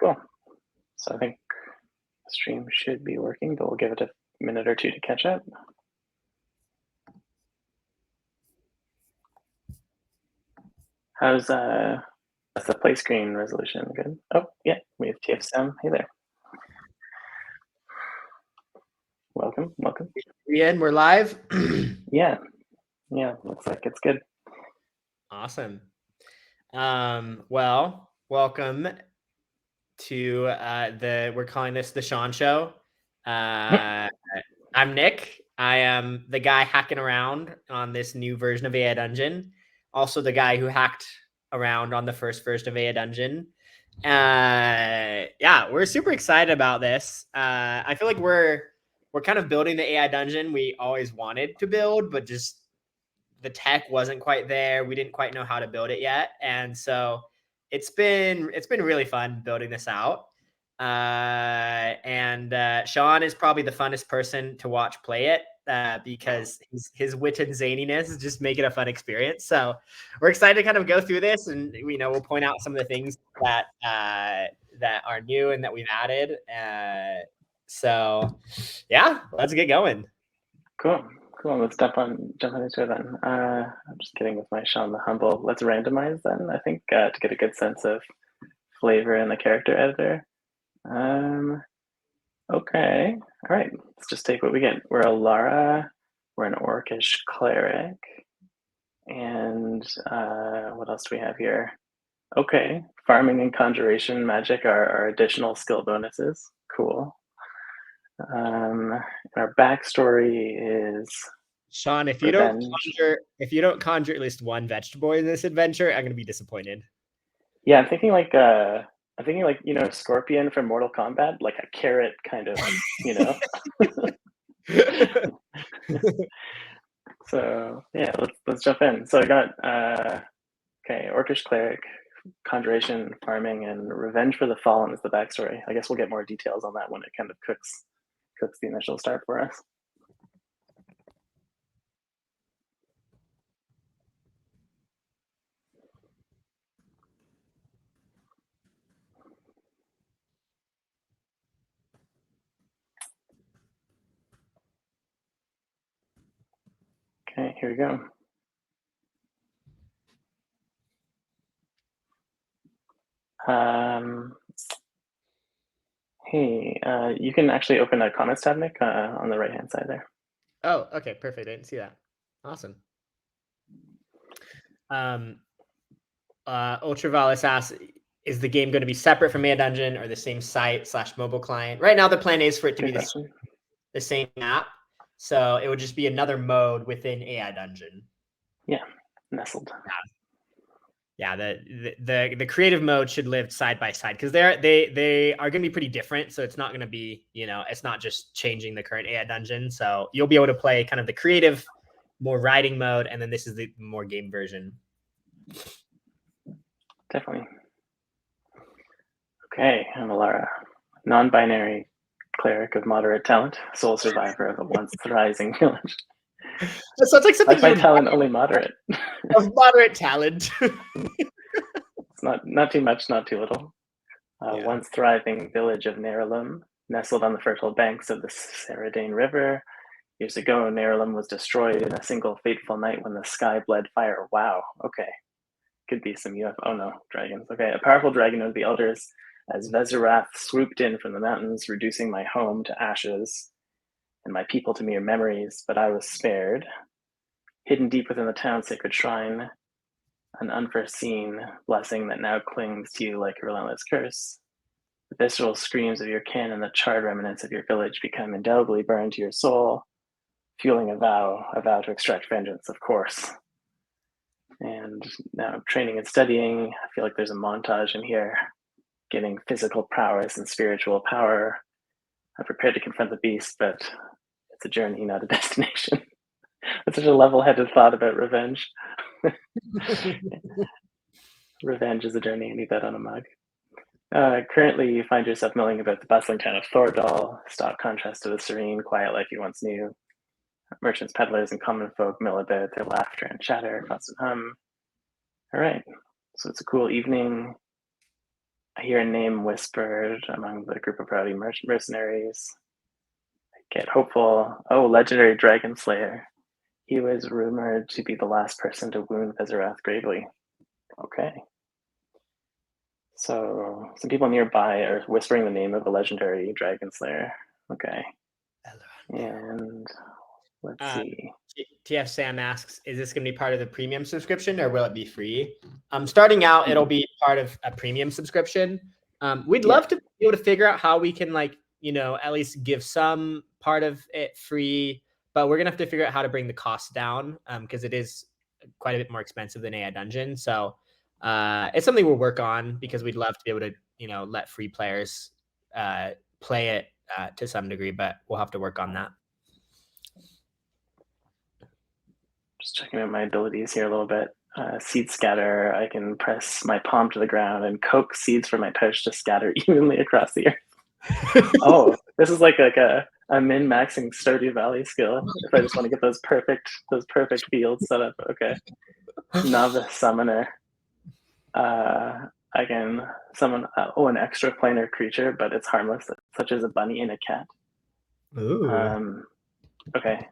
Cool. So I think the stream should be working, but we'll give it a minute or two to catch up. How's the play screen resolution? Good. Oh, yeah, we have TFSM. Hey there. Welcome. We're live. Yeah, looks like it's good. Awesome. Well, welcome to we're calling this the Sean Show. I'm Nick. I am the guy hacking around on this new version of AI Dungeon. Also the guy who hacked around on the first version of AI Dungeon. Yeah, we're super excited about this. I feel like we're kind of building the AI Dungeon we always wanted to build, but just the tech wasn't quite there. We didn't quite know how to build it yet. And so it's been really fun building this out. Sean is probably the funnest person to watch play it because his wit and zaniness just make it a fun experience. So we're excited to kind of go through this, and we'll point out some of the things that that are new and that we've added. So yeah, let's get going. Cool. Let's jump into it then. I'm just kidding with my Sean the Humble. Let's randomize then, I think, to get a good sense of flavor in the character editor. Okay. All right. Let's just take what we get. We're a Lara. We're an Orcish cleric. And what else do we have here? Okay. Farming and conjuration magic are additional skill bonuses. Cool. Our backstory is Sean, if you don't conjure at least one vegetable in this adventure, I'm gonna be disappointed. Yeah, I'm thinking like Scorpion from Mortal Kombat, like a carrot kind of, So yeah, let's jump in. So I got Orcish cleric, conjuration, farming, and revenge for the fallen is the backstory. I guess we'll get more details on that when it kind of cooks the initial start for us. Okay, here we go. Hey, you can actually open a comments tab, Nick, on the right-hand side there. Oh, okay, perfect. I didn't see that. Awesome. Ultraviolet asks, is the game going to be separate from AI Dungeon or the same site / mobile client? Right now, the plan is for it to be the same app. So it would just be another mode within AI Dungeon. Yeah, nestled. Yeah, the creative mode should live side by side because they are going to be pretty different. So it's not going to be, it's not just changing the current AI Dungeon. So you'll be able to play kind of the creative, more writing mode, and then this is the more game version. Definitely. Okay, I'm Alara, non-binary cleric of moderate talent, sole survivor of a once thriving village. That sounds like something. My talent only moderate. Of moderate talent. It's not too much, not too little. Once thriving village of Nerulum, nestled on the fertile banks of the Saradane River. Years ago, Nerulum was destroyed in a single fateful night when the sky bled fire. Wow. Okay. Could be some UFO. Oh no, dragons. Okay, a powerful dragon of the elders, as Vezirath swooped in from the mountains, reducing my home to ashes and my people to mere memories, but I was spared. Hidden deep within the town's sacred shrine, an unforeseen blessing that now clings to you like a relentless curse. The visceral screams of your kin and the charred remnants of your village become indelibly burned to your soul, fueling a vow to extract vengeance, of course. And now training and studying, I feel like there's a montage in here, getting physical prowess and spiritual power. I'm prepared to confront the beast, but it's a journey, not a destination. That's such a level-headed thought about revenge. Revenge is a journey. I need that on a mug. Currently, you find yourself milling about the bustling town of Thordal, stark contrast to the serene, quiet life you once knew. Merchants, peddlers, and common folk mill about their laughter and chatter, constant hum. All right, so it's a cool evening. I hear a name whispered among the group of rowdy mercenaries. I get hopeful. Oh, legendary dragon slayer. He was rumored to be the last person to wound Vizirath gravely. Okay. So some people nearby are whispering the name of a legendary dragon slayer. Okay. And let's see. TF Sam asks, is this going to be part of the premium subscription or will it be free? Starting out, it'll be part of a premium subscription. We'd love to be able to figure out how we can at least give some part of it free, but we're going to have to figure out how to bring the cost down because it is quite a bit more expensive than AI Dungeon. So it's something we'll work on because we'd love to be able to, let free players play it to some degree, but we'll have to work on that. Just checking out my abilities here a little bit. Seed scatter, I can press my palm to the ground and coax seeds from my pouch to scatter evenly across the earth. Oh, this is like a min-maxing Stardew Valley skill. If I just want to get those perfect fields set up. Okay. Novice summoner. I can summon an extra planar creature, but it's harmless, such as a bunny and a cat. Ooh. Okay.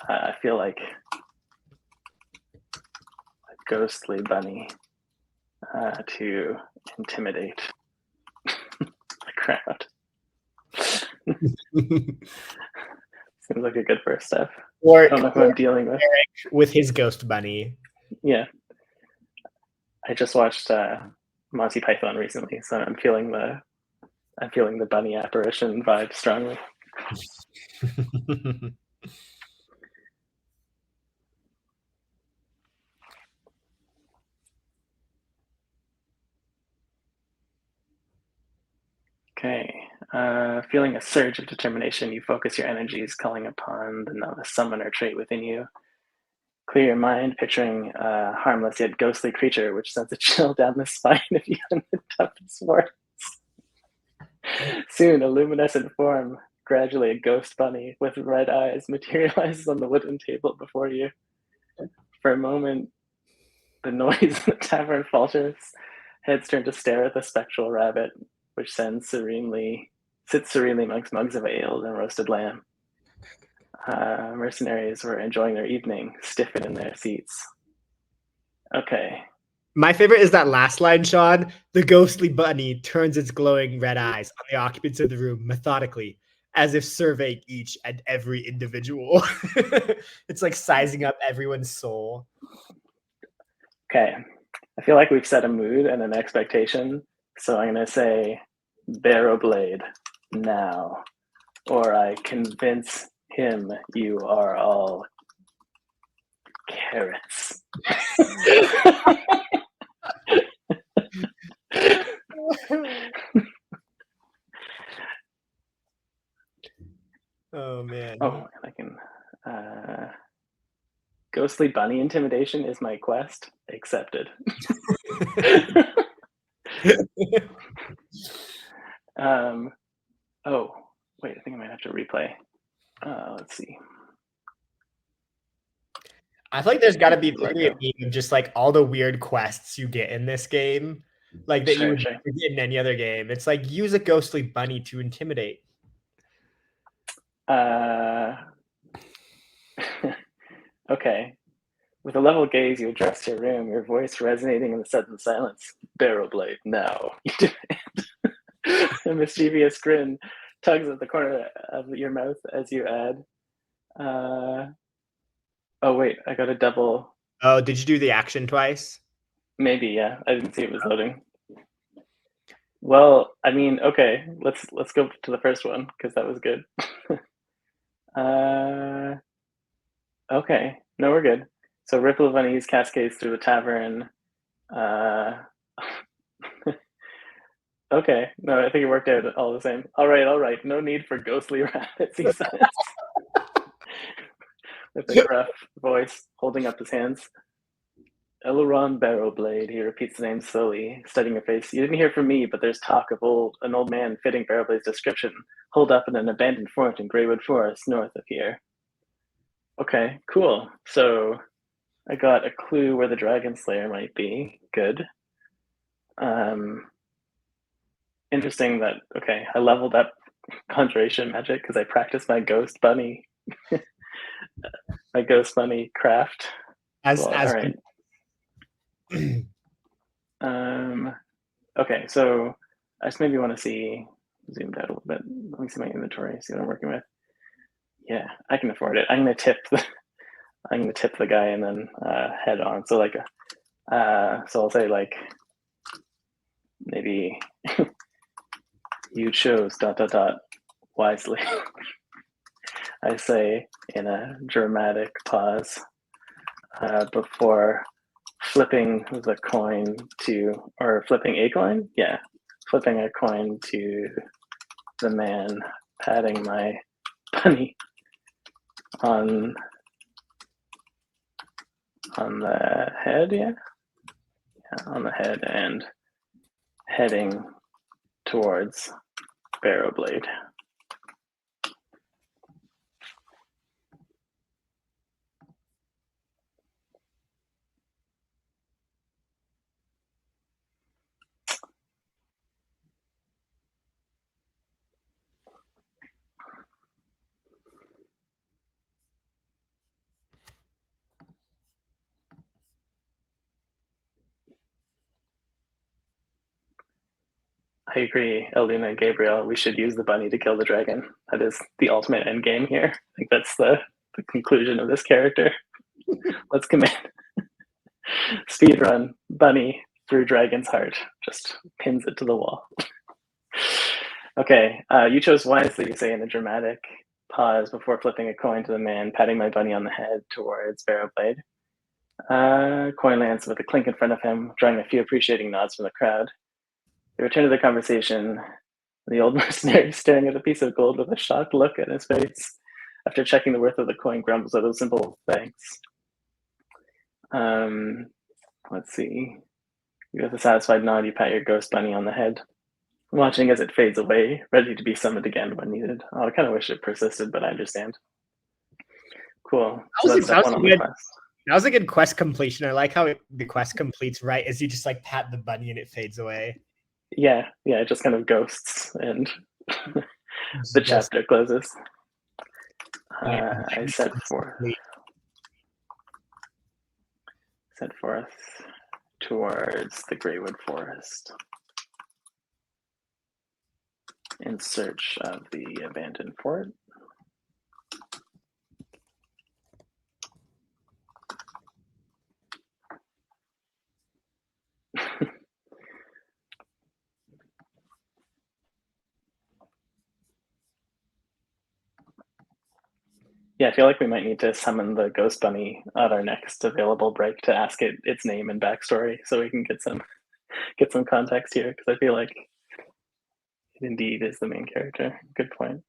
I feel like a ghostly bunny to intimidate the crowd. Seems like a good first step. I don't know who I'm dealing with. Eric with his ghost bunny. Yeah. I just watched Monty Python recently, so I'm feeling the bunny apparition vibe strongly. Okay. Feeling a surge of determination, you focus your energies, calling upon the novice summoner trait within you. Clear your mind, picturing a harmless yet ghostly creature, which sends a chill down the spine if you in the toughest words. Soon, a luminescent form, gradually a ghost bunny with red eyes, materializes on the wooden table before you. For a moment, the noise in the tavern falters. Heads turn to stare at the spectral rabbit, which sits serenely amongst mugs of ale and roasted lamb. Mercenaries were enjoying their evening, stiffened in their seats. Okay. My favorite is that last line, Sean. The ghostly bunny turns its glowing red eyes on the occupants of the room methodically, as if surveying each and every individual. It's like sizing up everyone's soul. Okay. I feel like we've set a mood and an expectation, so I'm going to say Barrow Blade now, or I convince him you are all carrots. Oh man. Oh, and I can ghostly bunny intimidation is my quest. Accepted. Oh, wait, I think I might have to replay. Let's see. I feel like there's got to be literally a meme of just like all the weird quests you get in this game, like that you would get in any other game. It's like use a ghostly bunny to intimidate. Okay. With a level gaze, you address your room, your voice resonating in the sudden silence. Barrow Blade, now. You demand. A mischievous grin tugs at the corner of your mouth as you add. Oh, wait, I got a double. Oh, did you do the action twice? Maybe, yeah. I didn't see it was loading. Well, I mean, okay, let's go to the first one, because that was good. Okay, no, we're good. So Ripple of Unease cascades through the tavern. Okay, no, I think it worked out all the same. All right. No need for ghostly rabbits, he says. With a gruff voice, holding up his hands. Elrond Barrowblade, he repeats the name slowly, studying her face. You didn't hear from me, but there's talk of an old man fitting Barrowblade's description, holed up in an abandoned fort in Greywood Forest, north of here. Okay, cool. So I got a clue where the Dragon Slayer might be. Good. Interesting that, okay, I leveled up conjuration magic because I practiced my ghost bunny, my ghost bunny craft. As Well, all right. Okay, so I just maybe want to see, zoomed out a little bit. Let me see my inventory, see what I'm working with. Yeah, I can afford it. I'm gonna tip the guy and then head on. So like, so I'll say like, maybe you chose ... wisely. I say in a dramatic pause before flipping the coin to, or flipping a coin? Yeah, flipping a coin to the man patting my bunny on the head, yeah, on the head, and heading towards Barrowblade. I agree, Elena and Gabriel. We should use the bunny to kill the dragon. That is the ultimate end game here. I think that's the conclusion of this character. Let's commit. Speedrun, bunny through dragon's heart. Just pins it to the wall. Okay, you chose wisely, you say in a dramatic pause before flipping a coin to the man, patting my bunny on the head towards Barrowblade. Coin lands with a clink in front of him, drawing a few appreciating nods from the crowd. They return to the conversation, the old mercenary staring at a piece of gold with a shocked look on his face. After checking the worth of the coin, grumbles at a simple thanks. Let's see. You have a satisfied nod, you pat your ghost bunny on the head, watching as it fades away, ready to be summoned again when needed. Oh, I kind of wish it persisted, but I understand. Cool. So that's step one on the quest. That was a good quest completion. I like how the quest completes right as you just like pat the bunny and it fades away. Yeah, it just kind of ghosts and the chapter closes. I set forth towards the Greywood Forest in search of the abandoned fort. Yeah, I feel like we might need to summon the ghost bunny at our next available break to ask it its name and backstory, so we can get some context here, because I feel like it indeed is the main character. Good point.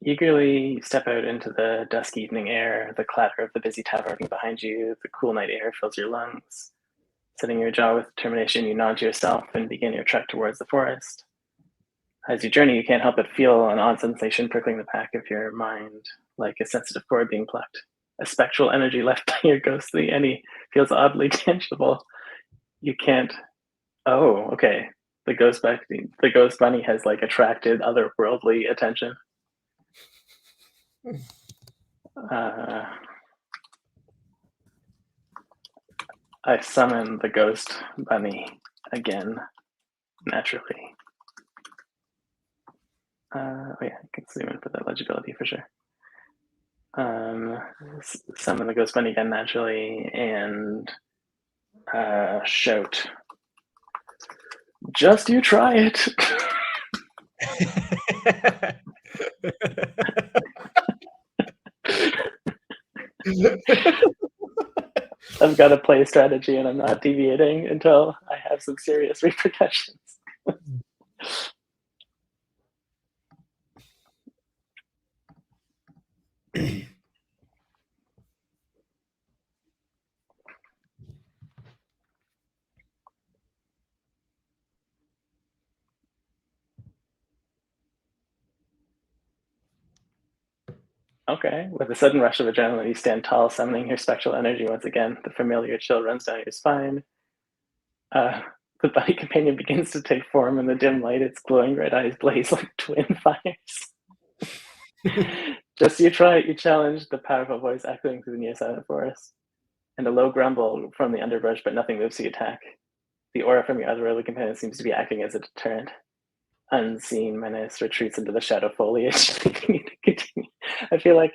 Eagerly step out into the dusk evening air, the clatter of the busy tavern behind you, the cool night air fills your lungs. Setting your jaw with determination, you nod to yourself and begin your trek towards the forest. As you journey, you can't help but feel an odd sensation prickling the back of your mind, like a sensitive cord being plucked. A spectral energy left by your ghostly any feels oddly tangible. You can't. Oh, okay. The ghost bunny has like attracted otherworldly attention. I summon the ghost bunny again, naturally. Oh yeah, I can zoom in for that legibility for sure. Summon the ghost bunny again naturally and shout, "Just you try it!" I've got a play strategy and I'm not deviating until I have some serious repercussions. Okay. With a sudden rush of adrenaline, you stand tall, summoning your spectral energy once again. The familiar chill runs down your spine. The bunny companion begins to take form in the dim light. Its glowing red eyes blaze like twin fires. Just you try it, you challenge, the powerful voice echoing through the near silent forest. And a low grumble from the underbrush, but nothing moves to attack. The aura from your otherworldly companion seems to be acting as a deterrent. Unseen menace retreats into the shadow foliage, leaving you to continue. I feel like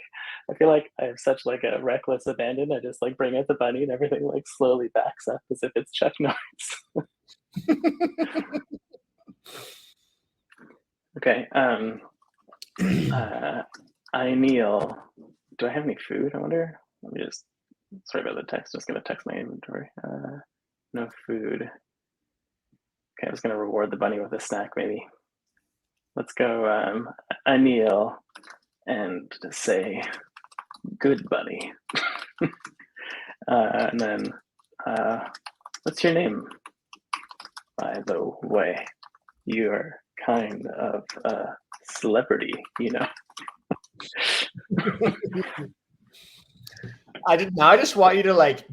I have such like a reckless abandon. I just like bring out the bunny and everything like slowly backs up as if it's Chuck Norris. Okay. I kneel. Do I have any food? I wonder. Let me just. Sorry about the text. Just gonna text my inventory. No food. Okay, I was gonna reward the bunny with a snack, maybe. Let's go. I kneel and say, "Good bunny." And then, what's your name? By the way, you're kind of a celebrity, you know. I just want you to like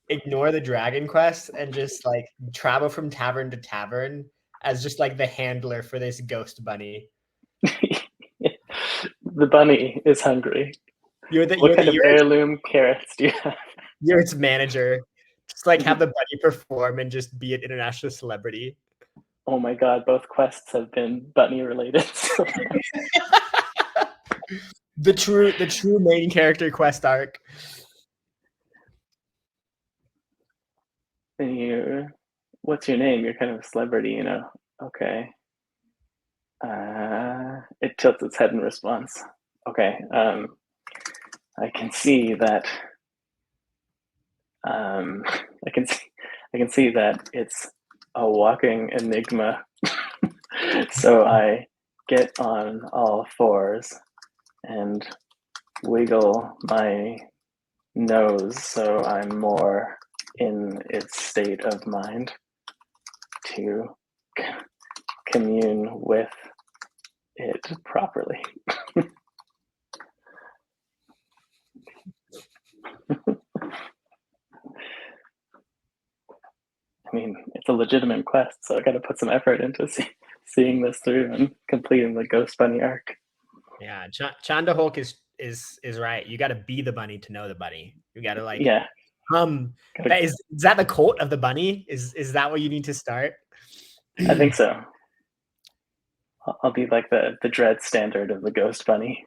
ignore the Dragon Quest and just like travel from tavern to tavern as just like the handler for this ghost bunny. The bunny is hungry. What kind of heirloom carrots do you have? You're its manager. Just like have the bunny perform and just be an international celebrity. Oh my god, both quests have been bunny related. The true main character quest arc. And what's your name? You're kind of a celebrity, you know. Okay. It tilts its head in response. Okay. I can see that. I can see that it's a walking enigma. So I get on all fours and wiggle my nose so I'm more in its state of mind to commune with it properly. I mean, it's a legitimate quest, so I got to put some effort into seeing this through and completing the Ghost Bunny arc. Yeah, Chanda Hulk is right. You got to be the bunny to know the bunny. You got to like is that the quote of the bunny? Is that where you need to start? I think so. I'll be like the dread standard of the Ghost Bunny.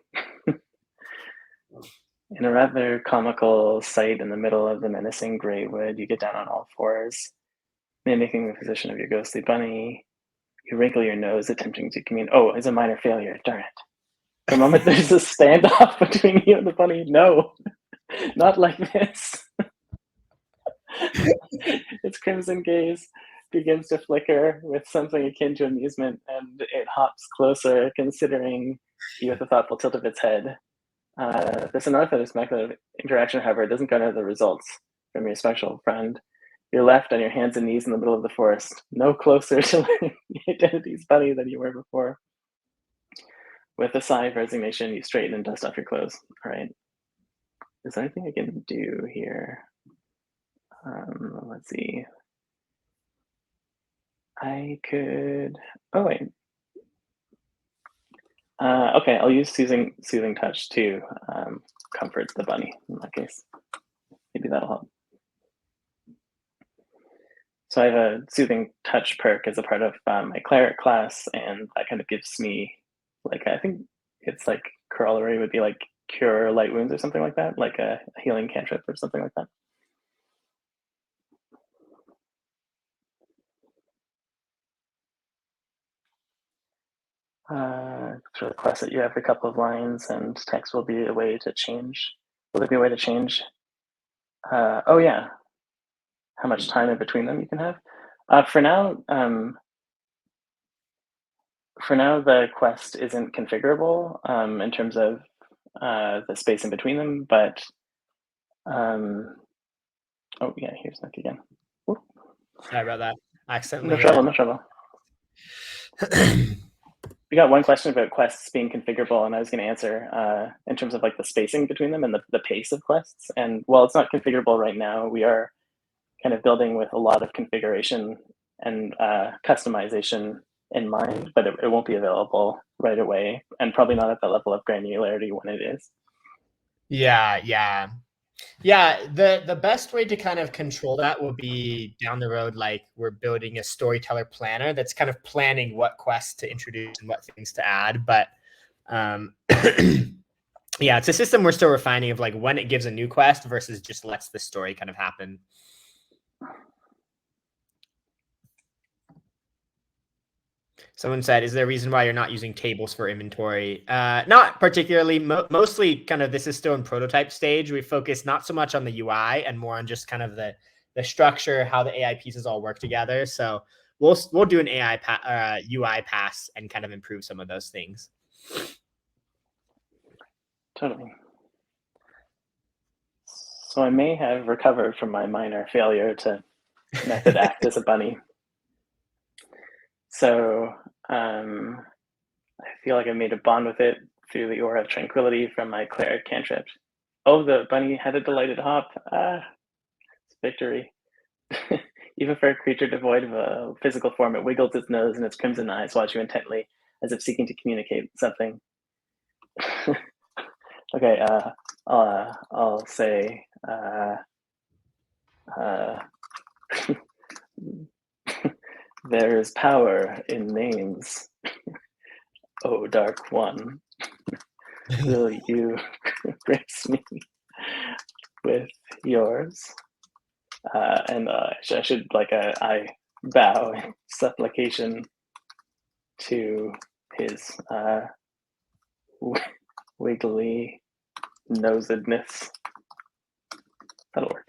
In a rather comical sight in the middle of the menacing gray wood, you get down on all fours, mimicking the position of your ghostly bunny. You wrinkle your nose, attempting to commune. Oh, it's a minor failure. Darn it. For a moment, there's a standoff between you and the bunny. No, not like this. Its crimson gaze begins to flicker with something akin to amusement, and it hops closer, considering you with a thoughtful tilt of its head. This unorthodox method of interaction, however, doesn't garner the results from your special friend. You're left on your hands and knees in the middle of the forest, no closer to learning the identity's bunny than you were before. With a sigh of resignation, you straighten and dust off your clothes. All right. Is there anything I can do here? Let's see. I could. Oh wait. Okay, I'll use soothing touch to comfort the bunny in that case. Maybe that'll help. So I have a soothing touch perk as a part of my cleric class, and that kind of gives me, like, I think it's like corollary would be like cure light wounds or something like that, like a healing cantrip or something like that. For the quest that you have a couple of lines, and text will be a way to change. Will there be a way to change? Oh yeah, how much time in between them you can have. For now, the quest isn't configurable in terms of the space in between them, but oh yeah, here's Nick again. Ooh. Sorry about that. Accidentally. No trouble. we got one question about quests being configurable, and I was going to answer in terms of like the spacing between them and the pace of quests. And while it's not configurable right now, we are kind of building with a lot of configuration and customization in mind, but it won't be available right away, and probably not at the level of granularity when it is. Yeah, yeah. Yeah, the best way to kind of control that will be down the road, like we're building a storyteller planner that's kind of planning what quests to introduce and what things to add. But yeah, it's a system we're still refining of like when it gives a new quest versus just lets the story kind of happen. Someone said, is there a reason why you're not using tables for inventory? Not particularly. Mostly kind of this is still in prototype stage. We focus not so much on the UI and more on just kind of the structure, how the AI pieces all work together. So we'll do an AI UI pass and kind of improve some of those things. Totally. So I may have recovered from my minor failure to method act as a bunny. So I feel like I made a bond with it through the aura of tranquility from my cleric cantrip. Oh, the bunny had a delighted hop. It's victory. Even for a creature devoid of a physical form, it wiggles its nose and its crimson eyes watch you intently, as if seeking to communicate something. Okay, I'll say there is power in names. Oh, Dark One, will you grace me with yours? And I should I bow in supplication to his wiggly nosedness. That'll work.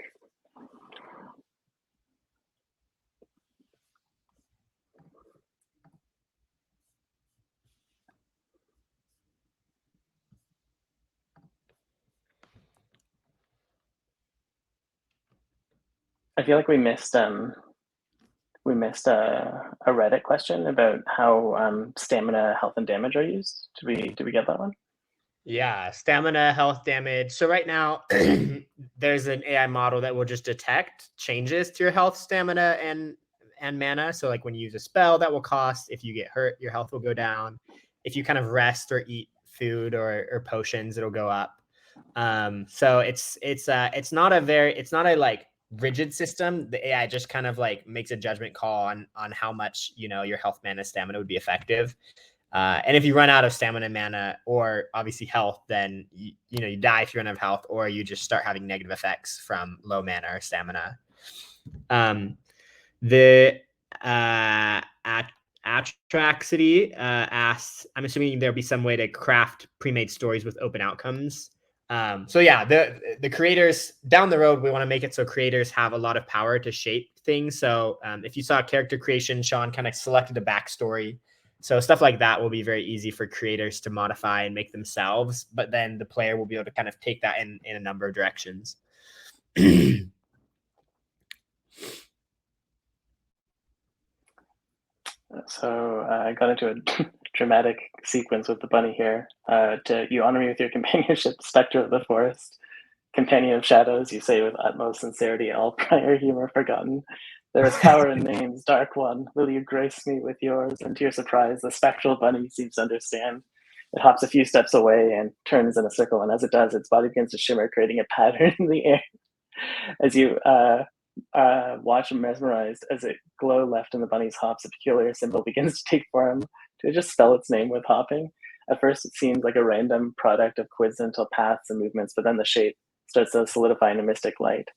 I feel like we missed a Reddit question about how stamina, health, and damage are used. Did we get that one? Yeah, stamina, health, damage. So right now, there's an AI model that will just detect changes to your health, stamina, and mana. So like when you use a spell, that will cost. If you get hurt, your health will go down. If you kind of rest or eat food or potions, it'll go up. So it's not a like rigid system. The AI just kind of like makes a judgment call on how much your health, mana, stamina would be effective. And if you run out of stamina, mana, or obviously health, then you die if you run out of health, or you just start having negative effects from low mana or stamina. The Atraxity asks, I'm assuming there'll be some way to craft pre-made stories with open outcomes. So yeah, the creators down the road, we want to make it so creators have a lot of power to shape things. So if you saw character creation, Sean kind of selected a backstory. So stuff like that will be very easy for creators to modify and make themselves, but then the player will be able to kind of take that in a number of directions. So I got into a dramatic sequence with the bunny here. You honor me with your companionship, Spectre of the Forest, Companion of Shadows, you say with utmost sincerity, all prior humor forgotten. There is power in names, Dark One, will you grace me with yours? And to your surprise, the spectral bunny seems to understand. It hops a few steps away and turns in a circle, and as it does, its body begins to shimmer, creating a pattern in the air. As you watch mesmerized as a glow left in the bunny's hops, a peculiar symbol begins to take form. To just spell its name with hopping? At first, it seems like a random product of coincidental paths and movements, but then the shape starts to solidify in a mystic light.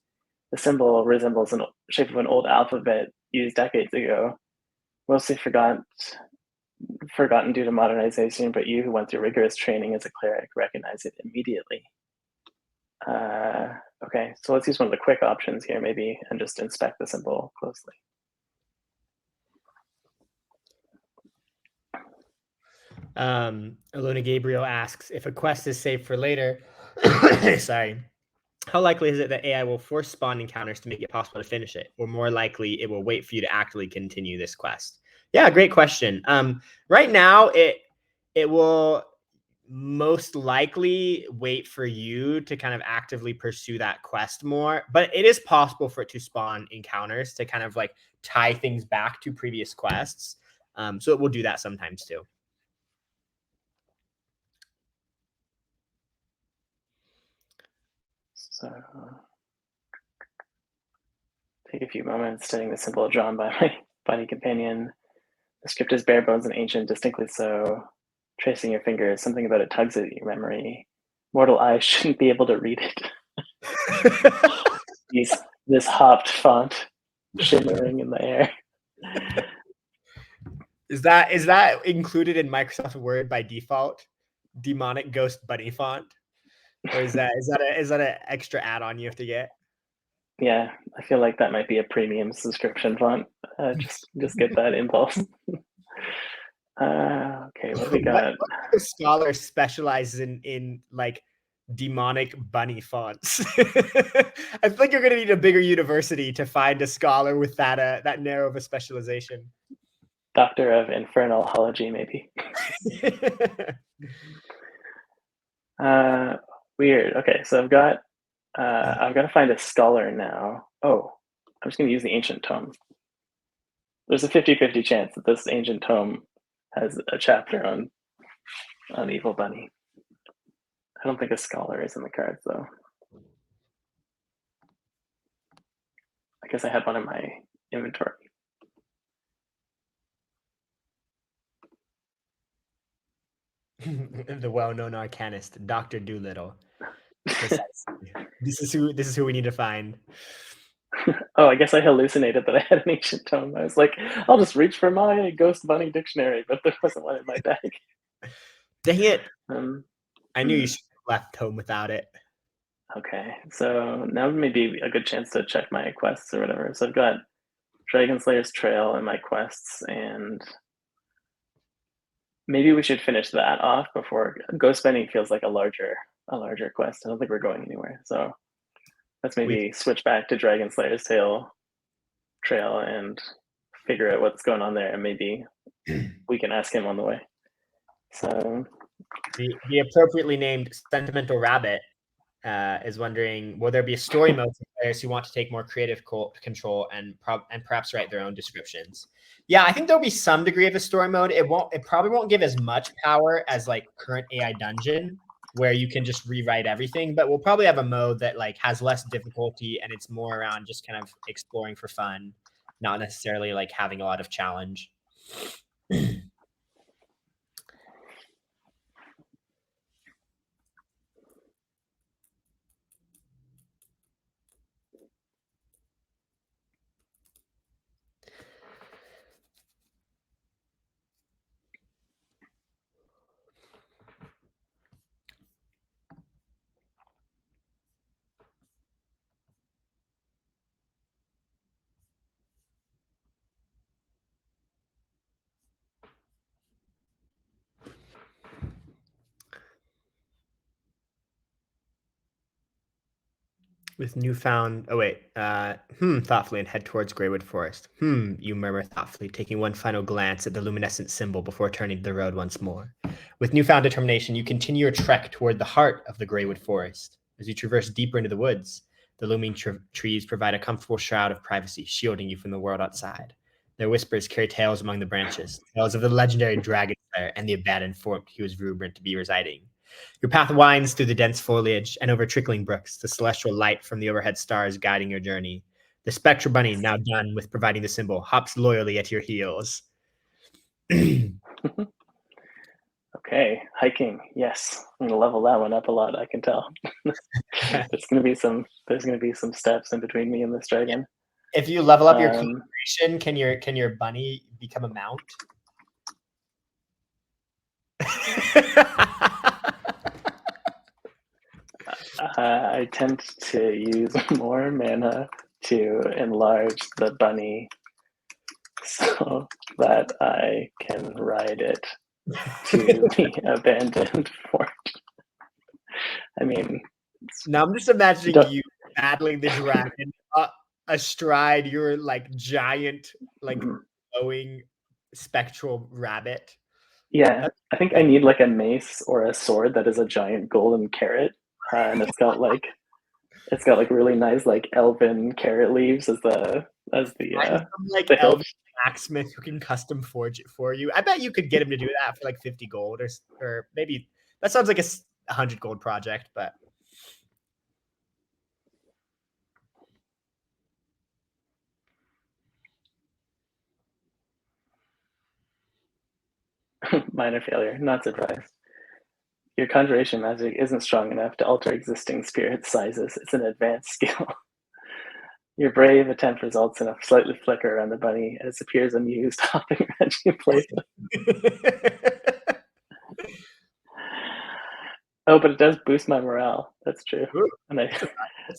The symbol resembles the shape of an old alphabet used decades ago, mostly forgotten due to modernization, but you who went through rigorous training as a cleric recognize it immediately. Okay, so let's use one of the quick options here maybe and just inspect the symbol closely. Alona Gabriel asks, if a quest is saved for later, sorry, how likely is it that AI will force spawn encounters to make it possible to finish it? Or more likely, it will wait for you to actively continue this quest? Yeah, great question. Right now, it will most likely wait for you to kind of actively pursue that quest more, but it is possible for it to spawn encounters to kind of like tie things back to previous quests. So it will do that sometimes too. So take a few moments studying the symbol drawn by my bunny companion. The script is bare bones and ancient, distinctly so. Tracing your fingers, something about it tugs at your memory. Mortal eyes shouldn't be able to read it. This hopped font shimmering in the air. Is that included in Microsoft Word by default? Demonic Ghost Bunny font, or is that an extra add-on you have to get? Yeah, I feel like that might be a premium subscription font. Just get that impulse. Okay, what do we got? What scholar specializes in like demonic bunny fonts? I think you're going to need a bigger university to find a scholar with that narrow of a specialization. Doctor of Infernalology, maybe. Weird. Okay, so I've got to find a scholar now. Oh, I'm just going to use the ancient tome. There's a 50-50 chance that this ancient tome has a chapter on Evil Bunny. I don't think a scholar is in the cards, though. I guess I had one in my inventory. The well-known arcanist, Dr. Doolittle. Precisely. This is who we need to find. Oh, I guess I hallucinated that I had an ancient tome. I was like, I'll just reach for my Ghost Bunny dictionary, but there wasn't one in my bag. Dang it. I knew you should have left home without it. Okay, so now maybe a good chance to check my quests or whatever. So I've got Dragon Slayer's Trail and my quests, and maybe we should finish that off before Ghost Bunny feels like a larger quest. I don't think we're going anywhere. So let's maybe switch back to Dragon Slayer's Trail and figure out what's going on there, and maybe we can ask him on the way. So the appropriately named Sentimental Rabbit is wondering, will there be a story mode for players who want to take more creative control and perhaps write their own descriptions? Yeah, I think there'll be some degree of a story mode. It probably won't give as much power as like current AI Dungeon, where you can just rewrite everything, but we'll probably have a mode that like has less difficulty and it's more around just kind of exploring for fun, not necessarily like having a lot of challenge. With newfound, thoughtfully and head towards Greywood Forest. You murmur thoughtfully, taking one final glance at the luminescent symbol before turning to the road once more. With newfound determination, you continue your trek toward the heart of the Greywood Forest. As you traverse deeper into the woods, the looming trees provide a comfortable shroud of privacy, shielding you from the world outside. Their whispers carry tales among the branches, tales of the legendary dragon slayer and the abandoned fort he was rumored to be residing. Your path winds through the dense foliage and over trickling brooks, the celestial light from the overhead stars guiding your journey. The spectral bunny, now done with providing the symbol, hops loyally at your heels. Okay, hiking. Yes, I'm gonna level that one up a lot. I can tell. There's gonna be some steps in between me and this dragon. If you level up your concentration, can your bunny become a mount? I tend to use more mana to enlarge the bunny so that I can ride it to the abandoned fort. I mean, now I'm just imagining you battling the dragon astride your like giant, like glowing spectral rabbit. Yeah, I think I need like a mace or a sword that is a giant golden carrot, and it's got like really nice like elven carrot leaves as Find some like the elven hilt. blacksmith who can custom forge it for you. I bet you could get him to do that for like 50 gold or maybe that sounds like a 100 gold project, but Minor failure, not surprised. Your conjuration magic isn't strong enough to alter existing spirit sizes. It's an advanced skill. Your brave attempt results in a slightly flicker around the bunny as it appears amused, hopping around you playfully. Oh, but it does boost my morale. That's true. Ooh, And that's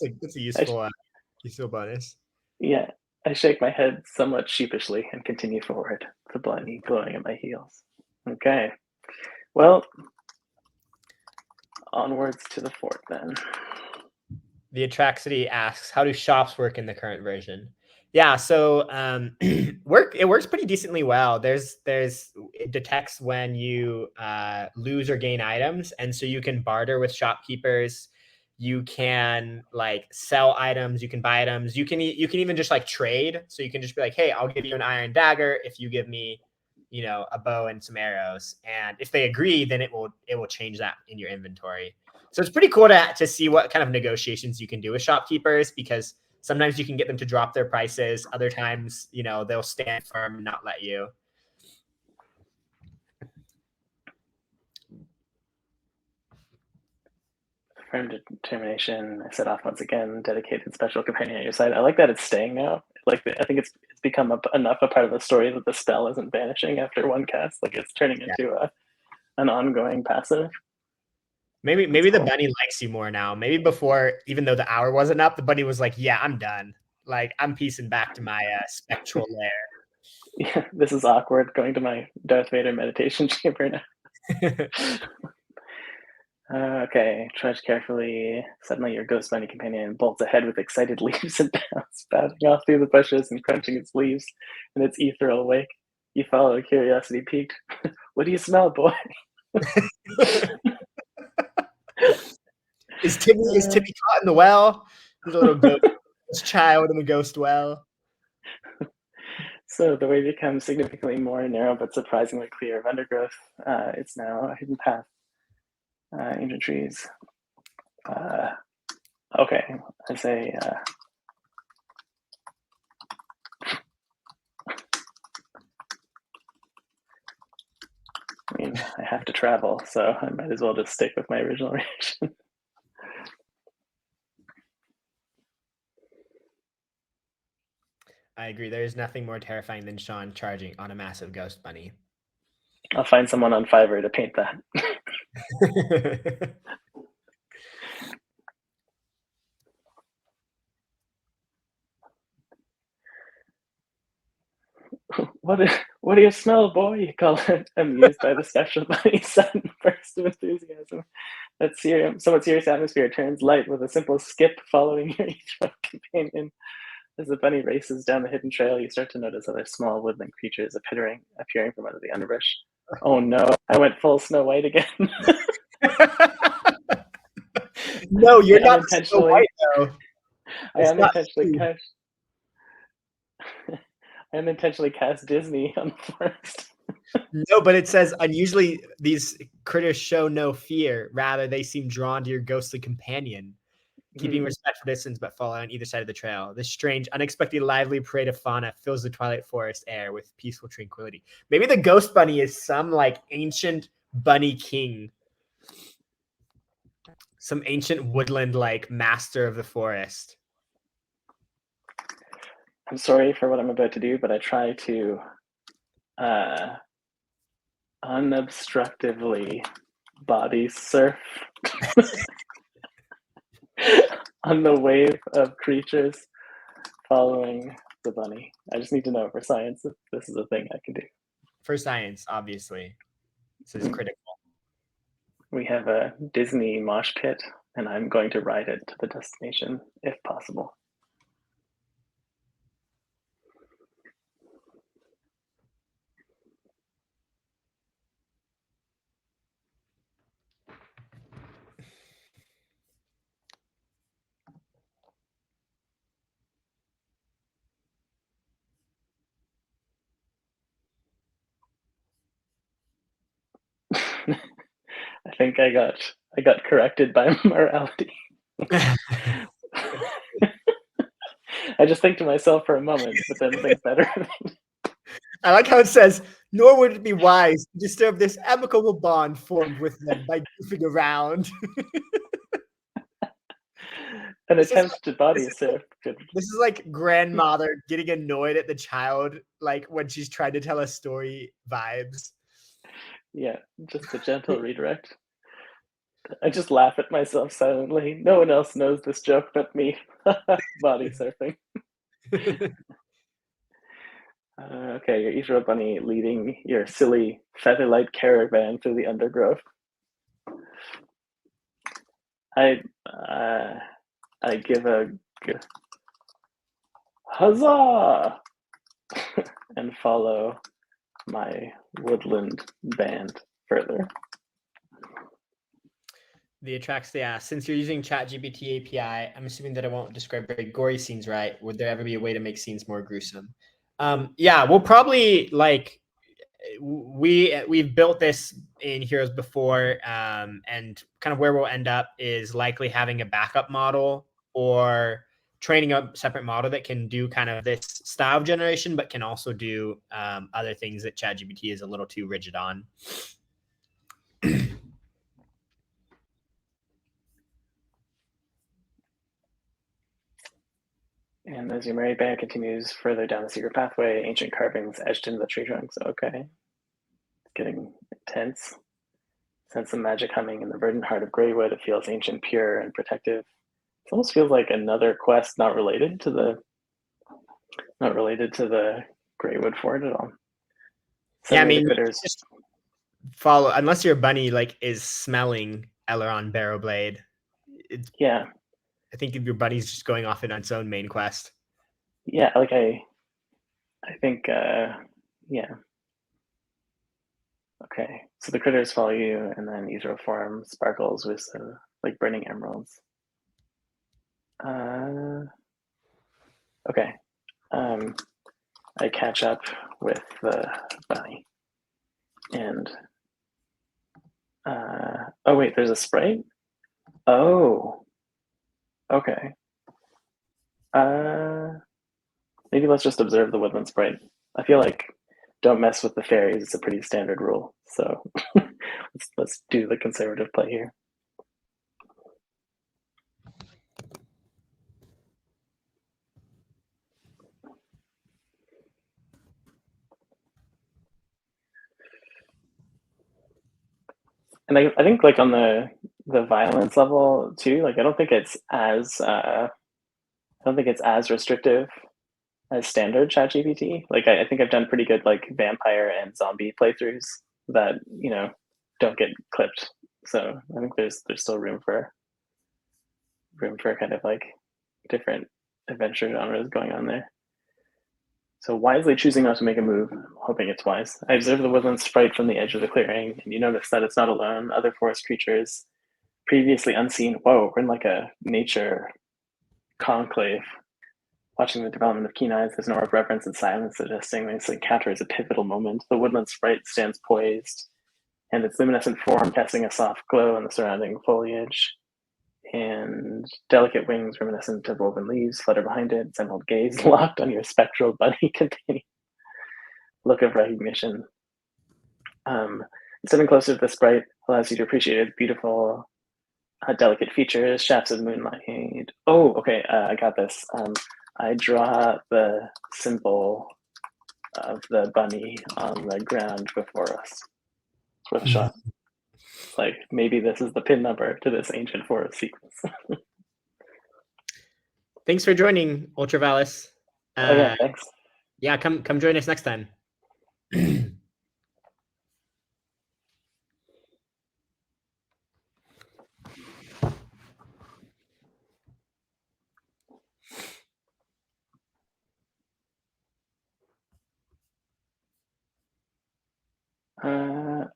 a I useful bonus. yeah, I shake my head somewhat sheepishly and continue forward, the bunny glowing at my heels. Okay. Well, onwards to the fort then. The Atraxity asks, how do shops work in the current version? Yeah, so it works pretty decently well. It detects when you lose or gain items, and so you can barter with shopkeepers. You can like sell items, you can buy items, you can even just like trade. So you can just be like, hey, I'll give you an iron dagger if you give me, a bow and some arrows. And if they agree, then it will change that in your inventory. So it's pretty cool to see what kind of negotiations you can do with shopkeepers, because sometimes you can get them to drop their prices. Other times, they'll stand firm and not let you. Firm determination. I set off once again. Dedicated special companion at your side. I like that it's staying now. Like I think it's become enough a part of the story that the spell isn't vanishing after one cast. Like it's turning into an ongoing passive. Maybe the bunny likes you more now. Maybe before, even though the hour wasn't up, the bunny was like, "Yeah, I'm done. Like I'm piecing back to my spectral lair." Yeah, this is awkward. Going to my Darth Vader meditation chamber now. Okay, trudge carefully. Suddenly, your ghost bunny companion bolts ahead with excited leaps and bounds, bounding off through the bushes and crunching its leaves in its ethereal wake. You follow, curiosity piqued. What do you smell, boy? Is Timmy caught in the well? There's a little ghost child in the ghost well. So the way becomes significantly more narrow but surprisingly clear of undergrowth. It's now a hidden path. Ancient trees. Okay, I say. I mean, I have to travel, so I might as well just stick with my original reaction. I agree. There is nothing more terrifying than Sean charging on a massive ghost bunny. I'll find someone on Fiverr to paint that. What do you smell, boy? You call it, amused by the special bunny sudden burst of enthusiasm. That somewhat serious atmosphere turns light with a simple skip following your each companion. As the bunny races down the hidden trail, you start to notice other small woodland creatures appearing from under the underbrush. Oh no, I went full Snow White again. No, you're not Snow White, though. I unintentionally cast Disney on the forest. No, but it says unusually these critters show no fear. Rather, they seem drawn to your ghostly companion, keeping respectful distance but following on either side of the trail. This strange, unexpected, lively parade of fauna fills the twilight forest air with peaceful tranquility. Maybe the ghost bunny is some like ancient bunny king, some ancient woodland like master of the forest. I'm sorry for what I'm about to do, but I try to unobstructively body surf on the wave of creatures following the bunny. I just need to know for science if this is a thing I can do. For science, obviously. This is critical. We have a Disney mosh pit, and I'm going to ride it to the destination if possible. I think I got corrected by morality. I just think to myself for a moment, but then think better. I like how it says, nor would it be wise to disturb this amicable bond formed with them by goofing around. An This is attempt to body surf could. This is like grandmother getting annoyed at the child, like when she's trying to tell a story vibes. Yeah, just a gentle redirect. I just laugh at myself silently. No one else knows this joke but me. Body surfing. Okay, your Israel bunny leading your silly featherlight caravan through the undergrowth. I give a huzzah and follow my woodland band further. The attracts the ass. Since you're using ChatGPT API, I'm assuming that it won't describe very gory scenes, right? Would there ever be a way to make scenes more gruesome? Yeah, we'll probably like we've built this in Heroes before, and kind of where we'll end up is likely having a backup model or training a separate model that can do kind of this style of generation, but can also do other things that ChatGPT is a little too rigid on. And as your merry band continues further down the secret pathway, ancient carvings etched into the tree trunks. Okay. It's getting intense. Sense of magic humming in the verdant heart of Greywood. It feels ancient, pure, and protective. It almost feels like another quest not related to the Greywood Fort at all. Yeah, I mean, just follow unless your bunny like is smelling Elrond Barrowblade. Yeah, I think your bunny's just going off in its own main quest. Yeah, like I think yeah. Okay, so the critters follow you, and then Israel form sparkles with like burning emeralds. Okay, I catch up with the bunny, and oh wait, there's a sprite. Oh, okay. Maybe let's just observe the woodland sprite. I feel like don't mess with the fairies. It's a pretty standard rule. So let's do the conservative play here. And I think like on the violence level too, like I don't think it's as restrictive as standard ChatGPT. Like I think I've done pretty good like vampire and zombie playthroughs that don't get clipped. So I think there's still room for kind of like different adventure genres going on there. So wisely choosing not to make a move, hoping it's wise. I observe the woodland sprite from the edge of the clearing, and you notice that it's not alone. Other forest creatures, previously unseen. Whoa, we're in like a nature conclave. Watching the development of keen eyes, there's an aura of reverence and silence, suggesting this encounter is a pivotal moment. The woodland sprite stands poised, and its luminescent form casting a soft glow in the surrounding foliage. And delicate wings reminiscent of woven leaves flutter behind it, its emerald gaze locked on your spectral bunny containing look of recognition. Stepping closer to the sprite allows you to appreciate its beautiful, delicate features, shafts of moonlight. Oh, okay, I got this. I draw the symbol of the bunny on the ground before us. It's worth a shot. Like maybe this is the pin number to this ancient forest sequence. Thanks for joining, Ultravalis. Yeah, thanks. Yeah, come join us next time.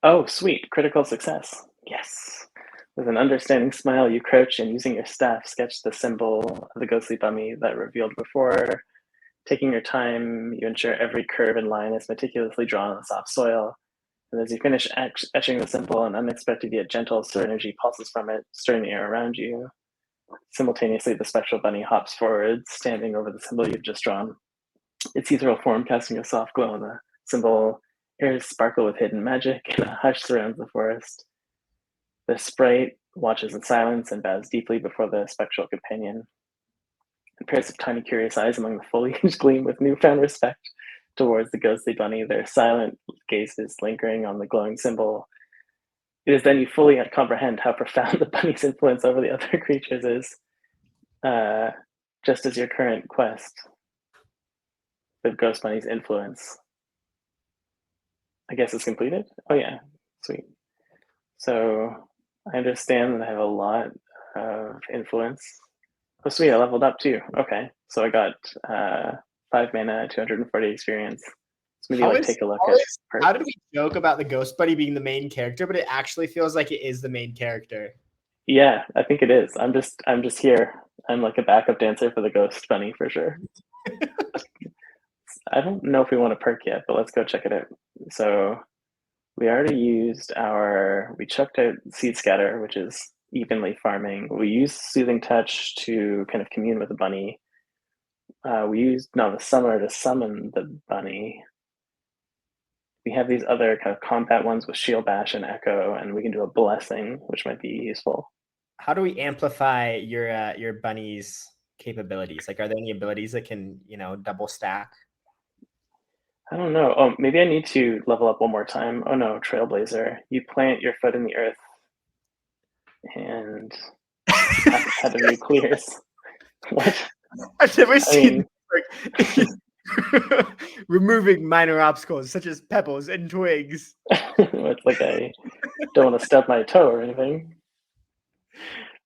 Oh, sweet. Critical success. Yes. With an understanding smile, you crouch and using your staff, sketch the symbol of the ghostly bunny that revealed before. Taking your time, you ensure every curve and line is meticulously drawn on the soft soil. And as you finish etching the symbol, an unexpected yet gentle energy pulses from it, stirring the air around you. Simultaneously, the spectral bunny hops forward, standing over the symbol you've just drawn. Its ethereal form casting a soft glow on the symbol. Airs sparkle with hidden magic, and a hush surrounds the forest. The sprite watches in silence and bows deeply before the spectral companion. A pair of tiny, curious eyes among the foliage gleam with newfound respect towards the ghostly bunny, their silent gazes lingering on the glowing symbol. It is then you fully comprehend how profound the bunny's influence over the other creatures is, just as your current quest, the ghost bunny's influence, I guess, is completed. Oh yeah, sweet. So I understand that I have a lot of influence. Oh sweet, I leveled up too. Okay, so I got 5 mana, 240 experience. So maybe take a look at how did we joke about the ghost bunny being the main character, but it actually feels like it is the main character? Yeah, I think it is. I'm just here. I'm like a backup dancer for the ghost bunny for sure. I don't know if we want to perk yet, but let's go check it out. So we already used we chucked out Seed Scatter, which is evenly farming. We used Soothing Touch to kind of commune with the bunny. We used Novice Summoner to summon the bunny. We have these other kind of combat ones with Shield Bash and Echo, and we can do a Blessing, which might be useful. How do we amplify your bunny's capabilities? Like, are there any abilities that can, double stack? I don't know. Oh, maybe I need to level up one more time. Oh no, Trailblazer. You plant your foot in the earth, and half of you clears. What? I've never seen removing minor obstacles such as pebbles and twigs. It's like I don't want to stub my toe or anything.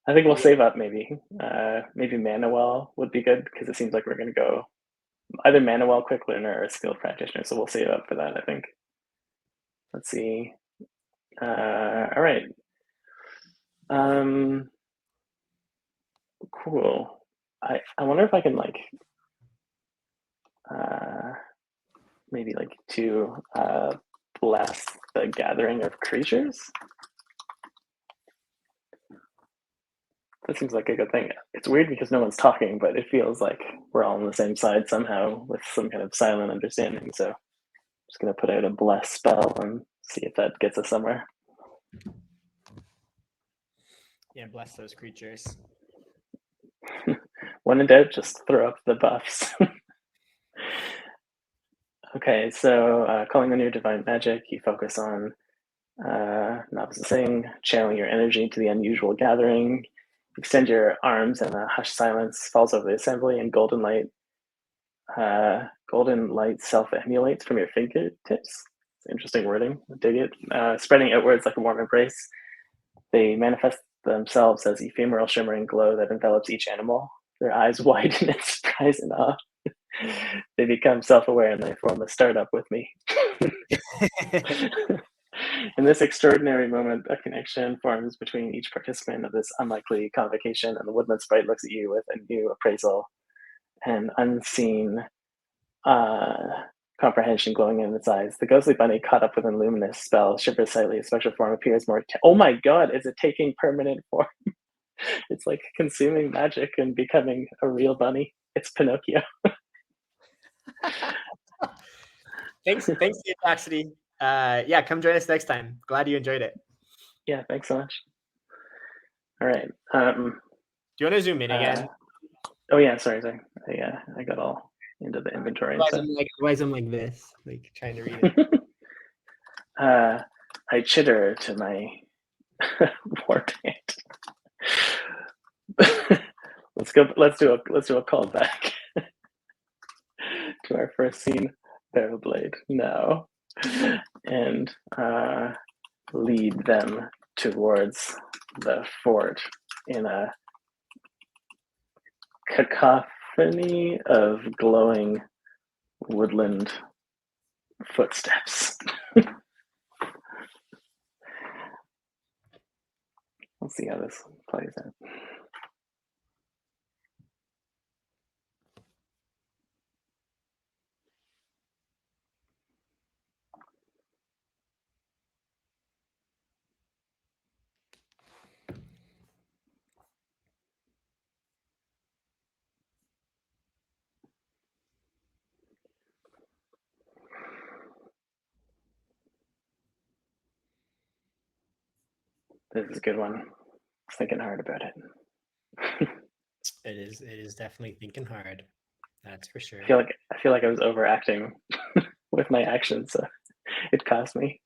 I think we'll save up maybe. Maybe Mana Well would be good because it seems like we're going to go either Mana Well, Quick Learner, or Skilled Practitioner. So we'll save up for that, I think. Let's see. All right. Cool. I wonder if I can maybe to bless the gathering of creatures. That seems like a good thing. It's weird because no one's talking, but it feels like we're all on the same side somehow with some kind of silent understanding. So I'm just going to put out a bless spell and see if that gets us somewhere. Yeah, bless those creatures. When in doubt, just throw up the buffs. Okay, so calling on your divine magic, you focus on Novice Sing, channeling your energy to the unusual gathering. Extend your arms, and a hushed silence falls over the assembly, and golden light self-emulates from your fingertips. Interesting wording. I dig it. Spreading outwards like a warm embrace, they manifest themselves as ephemeral shimmering glow that envelops each animal. Their eyes widen in surprise and awe. They become self-aware and they form a startup with me. In this extraordinary moment, a connection forms between each participant of this unlikely convocation, and the woodland sprite looks at you with a new appraisal and unseen comprehension glowing in its eyes. The ghostly bunny, caught up with a luminous spell, shivers slightly. A special form appears more. Oh my god, is it taking permanent form? It's like consuming magic and becoming a real bunny. It's Pinocchio. Thanks, Atrocity. Yeah, come join us next time. Glad you enjoyed it. Yeah, thanks so much. All right. Do you want to zoom in again? Oh yeah, sorry. I got all into the inventory. Otherwise, I'm like this, like trying to read it. I chitter to my war pant. Let's do a callback to our first scene. Barrel Blade now, and lead them towards the fort in a cacophony of glowing woodland footsteps. Let's see how this plays out. This is a good one. I was thinking hard about it. It is definitely thinking hard. That's for sure. I feel like I was overacting with my actions, so it cost me.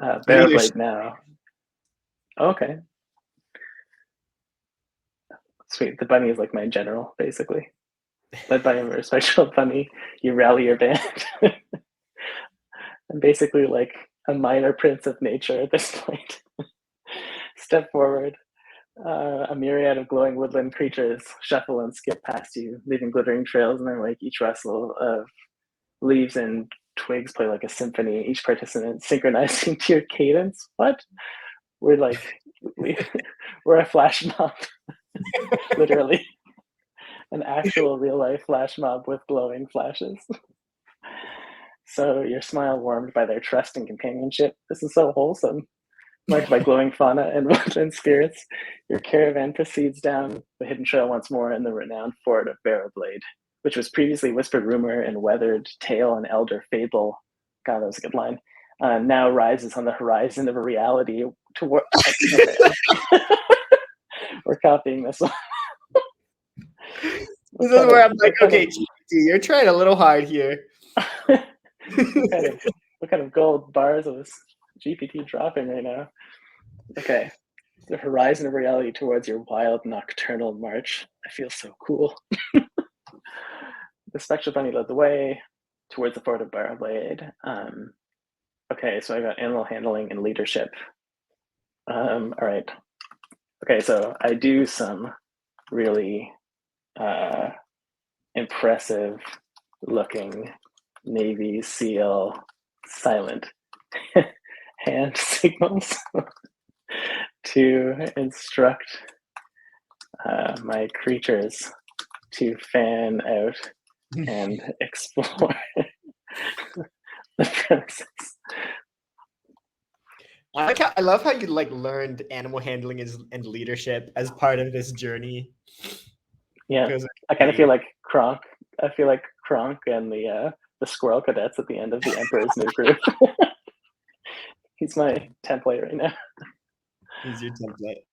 Barrowblade now. Okay. Sweet. The bunny is like my general, basically. Led by a special bunny, you rally your band. I'm basically like a minor prince of nature at this point. Step forward. A myriad of glowing woodland creatures shuffle and skip past you, leaving glittering trails in their wake. Each rustle of leaves and twigs play like a symphony, each participant synchronizing to your cadence. What? We're like, we're a flash mob, literally. An actual real life flash mob with glowing flashes. So your smile warmed by their trust and companionship. This is so wholesome. Marked by glowing fauna and woodland spirits, your caravan proceeds down the hidden trail once more in the renowned fort of Barrowblade, which was previously whispered rumor and weathered tale and elder fable. God, that was a good line. Now rises on the horizon of a reality toward. We're copying this one. This is where I'm like, okay, GPT, you're trying a little hard here. What kind of gold bars was GPT dropping right now? Okay. The horizon of reality towards your wild nocturnal march. I feel so cool. The spectral bunny led the way towards the fort of Barrowblade. Okay, so I got animal handling and leadership. All right. Okay, so I do some really impressive looking Navy SEAL silent hand signals to instruct my creatures to fan out and explore the premises. I love how you like learned animal handling and leadership as part of this journey. Yeah, I kind of feel like Kronk. I feel like Kronk and the Squirrel Cadets at the end of the Emperor's New Groove. He's my template right now. He's your template.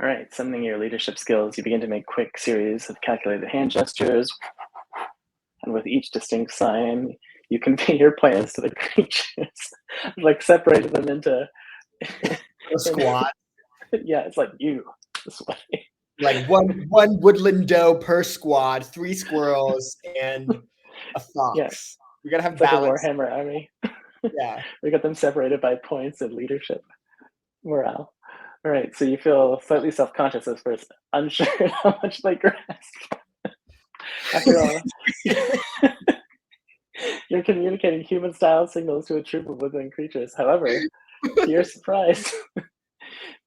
All right, summoning your leadership skills, you begin to make quick series of calculated hand gestures, and with each distinct sign, you convey your plans to the creatures. Like separated them into a squad. Yeah, it's like you this way. Like one woodland doe per squad, 3 squirrels and a fox. Yeah. We gotta have it's balance. Like a Warhammer army. Yeah. We got them separated by points and leadership morale. All right, so you feel slightly self-conscious at first, unsure how much they grasp. After all, you're communicating human-style signals to a troop of woodland creatures. However, to your surprise,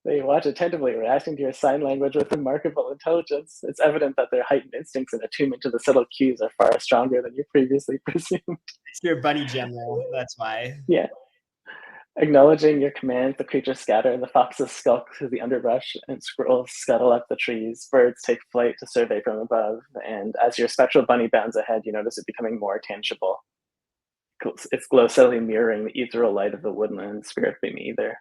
they watch attentively, reacting to your sign language with remarkable intelligence. It's evident that their heightened instincts and attunement to the subtle cues are far stronger than you previously presumed. It's your bunny general, that's why. Yeah. Acknowledging your command, the creatures scatter, the foxes skulk through the underbrush, and squirrels scuttle up the trees. Birds take flight to survey from above, and as your spectral bunny bounds ahead, you notice it becoming more tangible. Its glow subtly mirroring the ethereal light of the woodland spirit beam either.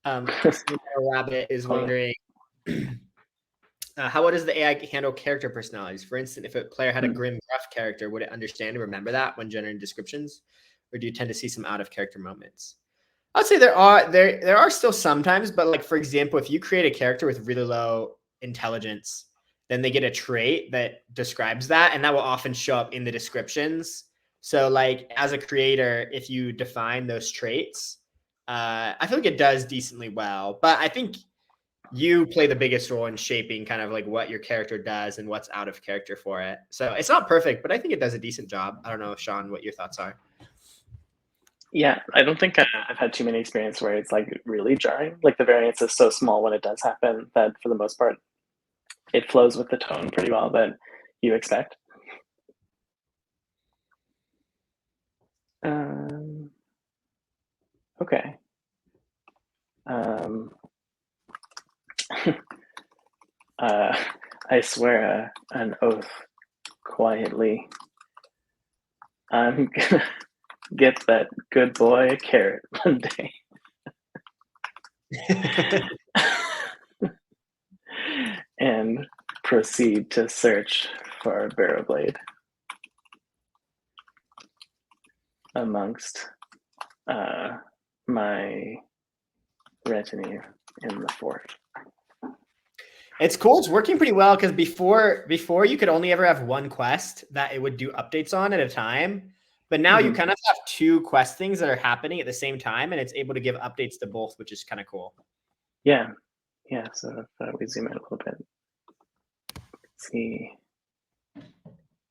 Rabbit is wondering, how does the AI handle character personalities? For instance, if a player had a grim, rough character, would it understand and remember that when generating descriptions? Or do you tend to see some out of character moments? I'd say there are still sometimes, but like, for example, if you create a character with really low intelligence, then they get a trait that describes that, and that will often show up in the descriptions. So like as a creator, if you define those traits, I feel like it does decently well, but I think you play the biggest role in shaping kind of like what your character does and what's out of character for it. So it's not perfect, but I think it does a decent job. I don't know, Sean, what your thoughts are. Yeah, I don't think I've had too many experiences where it's like really jarring. Like the variance is so small when it does happen that for the most part, it flows with the tone pretty well that you expect. Okay. I swear an oath quietly. I'm gonna get that good boy a carrot one day. And proceed to search for a barrow blade amongst my retinue in the fort. It's cool. It's working pretty well because before you could only ever have one quest that it would do updates on at a time. But now you kind of have two quest things that are happening at the same time, and it's able to give updates to both, which is kind of cool. Yeah. So if we zoom in a little bit, see,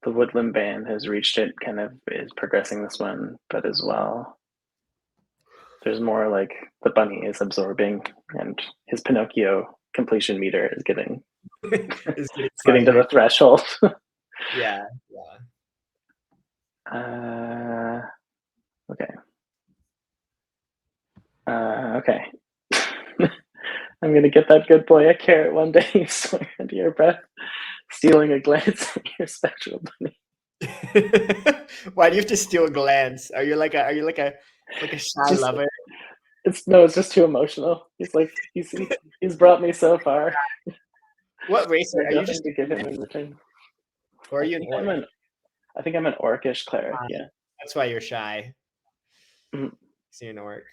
the woodland band has reached it, kind of is progressing this one, but as well, there's more like the bunny is absorbing, and his Pinocchio completion meter is getting It's getting to the threshold. Yeah. Okay. Okay. I'm gonna get that good boy a carrot one day. You swear under your breath, stealing a glance at your spectral bunny. Why do you have to steal a glance? Are you like a shy lover? It's just too emotional. He's like he's brought me so far. What race are you? Just to give him in return. Or are you an orc? I think I'm an orcish cleric. Yeah, that's why you're shy. Mm-hmm. So you're an orc.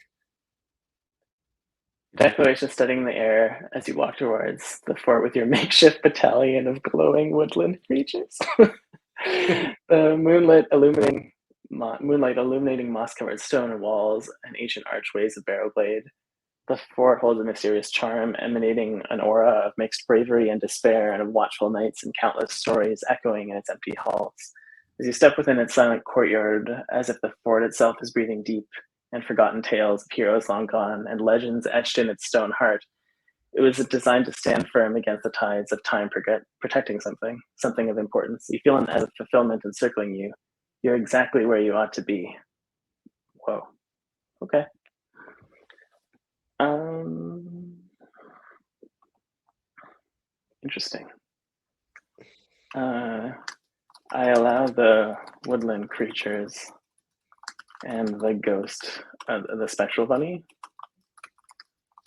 Declaration studying the air as you walk towards the fort with your makeshift battalion of glowing woodland creatures. The moonlight illuminating moss-covered stone walls and ancient archways of Barrowglade. The fort holds a mysterious charm, emanating an aura of mixed bravery and despair, and of watchful nights and countless stories echoing in its empty halls. As you step within its silent courtyard, as if the fort itself is breathing deep and forgotten tales of heroes long gone and legends etched in its stone heart, it was designed to stand firm against the tides of time, protecting something of importance. You feel an as of fulfillment encircling you. You're exactly where you ought to be. Whoa. Okay. Interesting. I allow the woodland creatures and the ghost, the spectral bunny,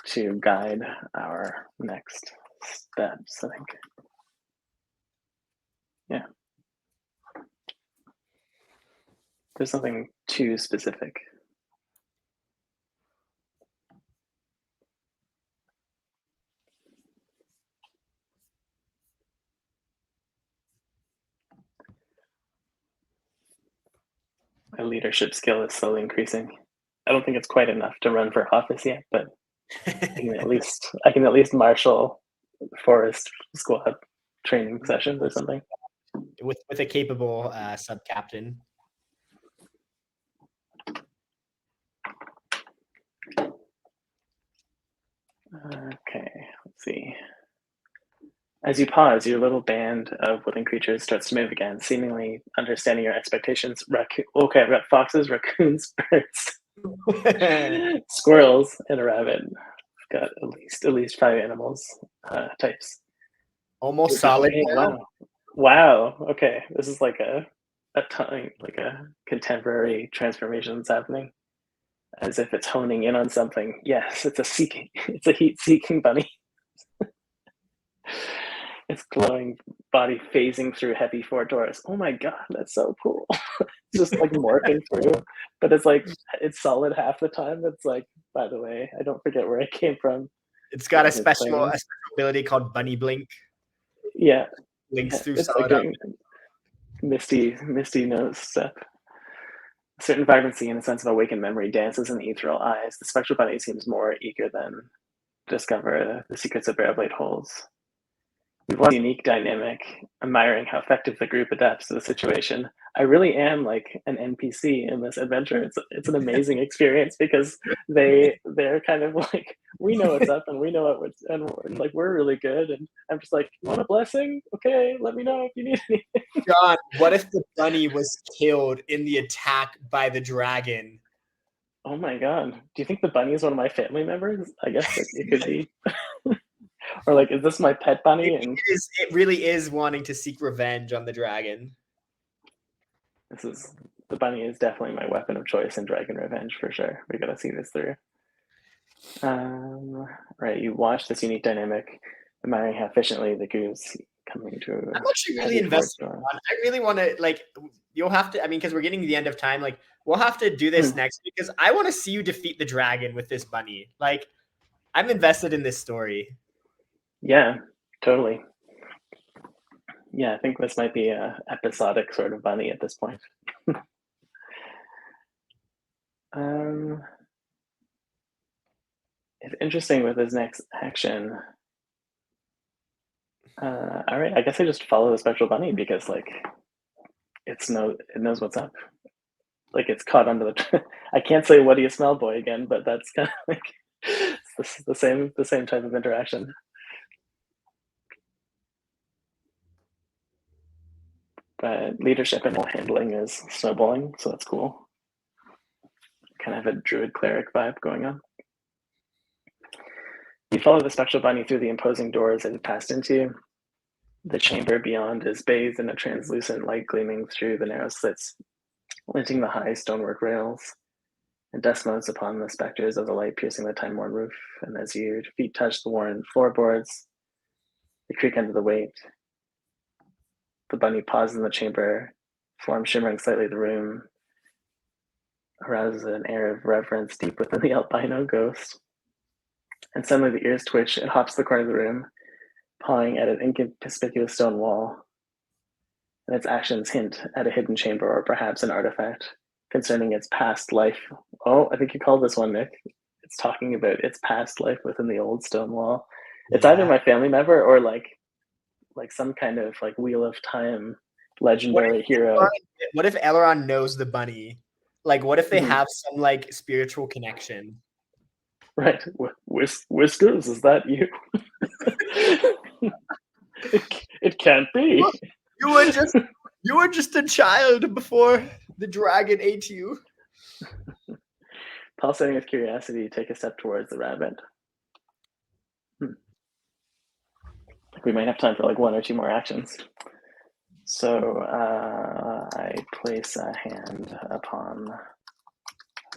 to guide our next steps, I think. Yeah. There's nothing too specific. My leadership skill is slowly increasing. I don't think it's quite enough to run for office yet, but I can at least marshal forest squad training sessions or something. With a capable sub-captain. Okay, let's see. As you pause, your little band of woodland creatures starts to move again, seemingly understanding your expectations. Okay, I've got foxes, raccoons, birds, squirrels, and a rabbit. I've got at least 5 animals types. Almost solid. Wow. Okay, this is like a contemporary transformation that's happening, as if it's honing in on something. Yes, it's a heat-seeking bunny. Its glowing body phasing through heavy fort doors. Oh my god, that's so cool. It's just like morphing through, but it's solid half the time. It's like, by the way, I don't forget where I came from. It's got a special ability called Bunny Blink. Yeah, links through it's like doing misty nose step. A certain vibrancy and a sense of awakened memory dances in the ethereal eyes. The spectral bunny seems more eager than discover the secrets of Bearblade holds. We've one unique dynamic, admiring how effective the group adapts to the situation. I really am like an NPC in this adventure. It's an amazing experience because they're kind of like, we know what's up and we know we're really good. And I'm just like, you want a blessing? Okay, let me know if you need anything. God, what if the bunny was killed in the attack by the dragon? Oh my god. Do you think the bunny is one of my family members? I guess it could be. Or like, is this my pet bunny? And It really is wanting to seek revenge on the dragon. the bunny is definitely my weapon of choice in Dragon Revenge for sure. We gotta see this through. Right, you watch this unique dynamic, admiring how efficiently the goose coming to. I'm actually really invested. I really want to like. You'll have to. I mean, because we're getting to the end of time. Like, we'll have to do this next because I want to see you defeat the dragon with this bunny. Like, I'm invested in this story. Yeah, totally. Yeah, I think this might be a episodic sort of bunny at this point. It's interesting with his next action. All right, I guess I just follow the spectral bunny because like it knows what's up. Like it's caught under the. I can't say what do you smell, boy, again, but that's kind of like it's the same type of interaction. But leadership and handling is snowballing, so that's cool. Kind of a druid cleric vibe going on. You follow the spectral bunny through the imposing doors it had passed into. The chamber beyond is bathed in a translucent light gleaming through the narrow slits, linting the high stonework rails, and dust motes upon the specters of the light piercing the time-worn roof. And as your feet touch the worn floorboards, they creak under the weight. The bunny pauses in the chamber, form shimmering slightly the room, arouses an air of reverence deep within the albino ghost. And suddenly the ears twitch, it hops to the corner of the room, pawing at an inconspicuous stone wall, and its actions hint at a hidden chamber or perhaps an artifact concerning its past life. Oh, I think you called this one, Nick. It's talking about its past life within the old stone wall. It's either my family member or like some kind of like Wheel of Time legendary hero. What if Elrond knows the bunny? Like, what if they have some like spiritual connection? Right, Whiskers, is that you? It can't be. You were just a child before the dragon ate you. Pulsating with curiosity, take a step towards the rabbit. We might have time for like one or two more actions. So I place a hand upon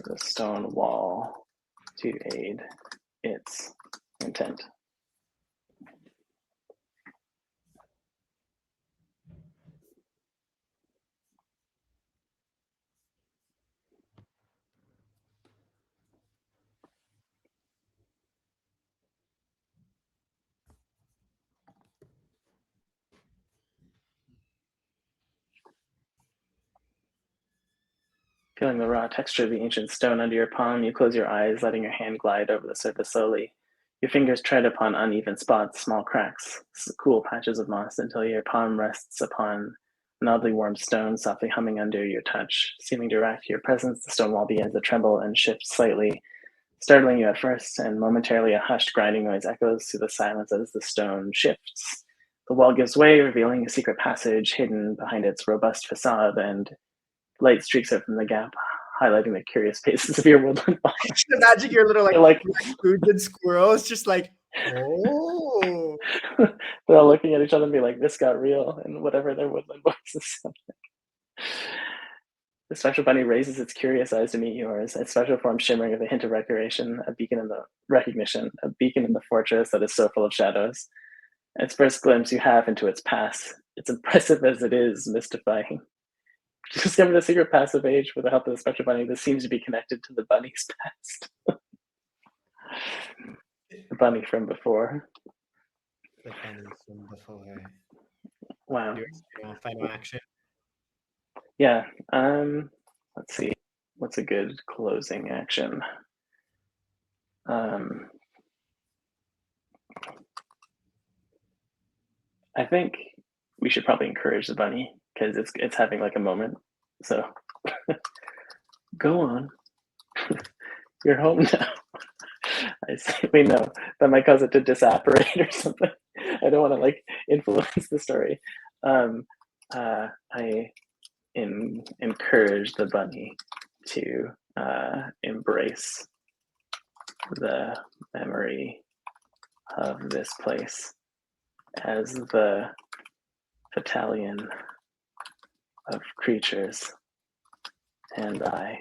the stone wall to aid its intent. Feeling the raw texture of the ancient stone under your palm, you close your eyes, letting your hand glide over the surface slowly. Your fingers tread upon uneven spots, small cracks, cool patches of moss, until your palm rests upon an oddly warm stone, softly humming under your touch. Seeming to react to your presence, the stone wall begins to tremble and shift slightly, startling you at first, and momentarily a hushed grinding noise echoes through the silence as the stone shifts. The wall gives way, revealing a secret passage hidden behind its robust facade, and light streaks out from the gap, highlighting the curious faces of your woodland followers. Imagine your little like foods and squirrels just like, oh. They're all looking at each other and be like, this got real, and whatever their woodland voices sound like. The spectral bunny raises its curious eyes to meet yours, its special form shimmering with a hint of recognition, a beacon in the fortress that is so full of shadows. Its first glimpse you have into its past. It's impressive as it is mystifying. To discover the secret passive age with the help of the spectral bunny, this seems to be connected to the bunny's past. The bunny from before. The bunny from before. Wow. Final action. Yeah. Let's see. What's a good closing action? I think we should probably encourage the bunny because it's having like a moment. So go on. You're home now. We know that might cause it to disapparate or something. I don't want to like influence the story. I encourage the bunny to embrace the memory of this place as the battalion of creatures and I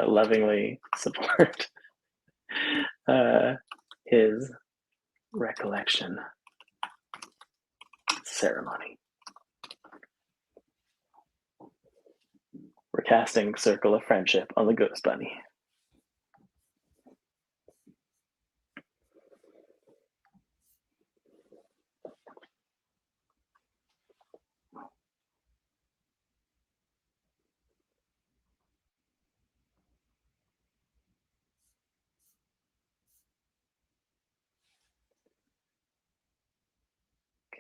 lovingly support his recollection ceremony. We're casting Circle of Friendship on the Ghost Bunny.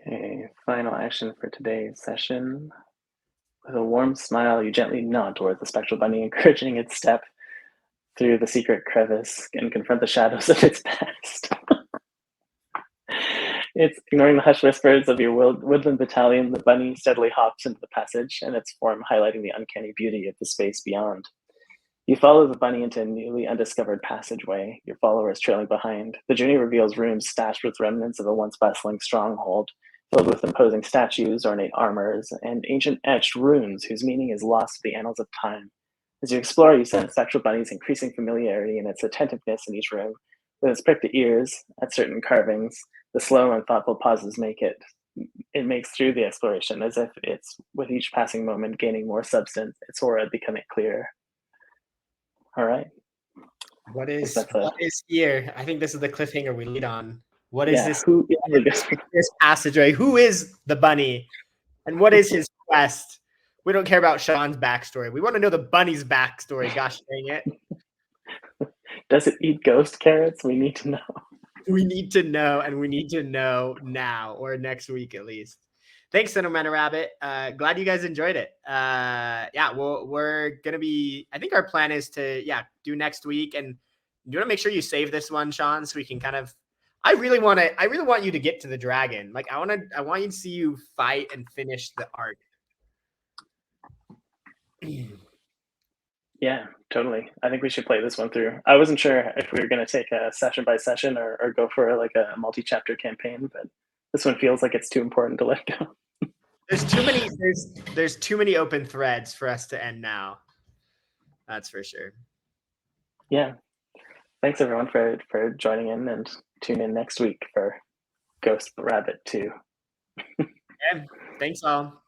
Okay, final action for today's session. With a warm smile, you gently nod towards the spectral bunny, encouraging its step through the secret crevice and confront the shadows of its past. It's ignoring the hushed whispers of your woodland battalion. The bunny steadily hops into the passage, and its form highlighting the uncanny beauty of the space beyond. You follow the bunny into a newly undiscovered passageway, your followers trailing behind. The journey reveals rooms stashed with remnants of a once bustling stronghold, filled with imposing statues, ornate armors, and ancient etched runes whose meaning is lost to the annals of time. As you explore, you sense Spectral Bunny's increasing familiarity and its attentiveness in each room. With its pricked ears at certain carvings, the slow and thoughtful pauses it makes through the exploration as if it's, with each passing moment, gaining more substance, its aura becoming clearer. All right. What is here? I think this is the cliffhanger we lead on. What is this? Who is this passageway? Who is the bunny? And what is his quest? We don't care about Sean's backstory. We want to know the bunny's backstory. Gosh dang it. Does it eat ghost carrots? We need to know. We need to know, and we need to know now or next week at least. Thanks, Cinnamon Rabbit. Glad you guys enjoyed it. We're gonna be. I think our plan is to do next week, and you want to make sure you save this one, Sean, so we can kind of. I really want you to get to the dragon. Like I want you to see you fight and finish the arc. Yeah, totally. I think we should play this one through. I wasn't sure if we were going to take a session by session or go for like a multi-chapter campaign, but this one feels like it's too important to let go. There's too many open threads for us to end now. That's for sure. Yeah. Thanks everyone for joining in, and tune in next week for Ghost Rabbit 2. Yeah, thanks all.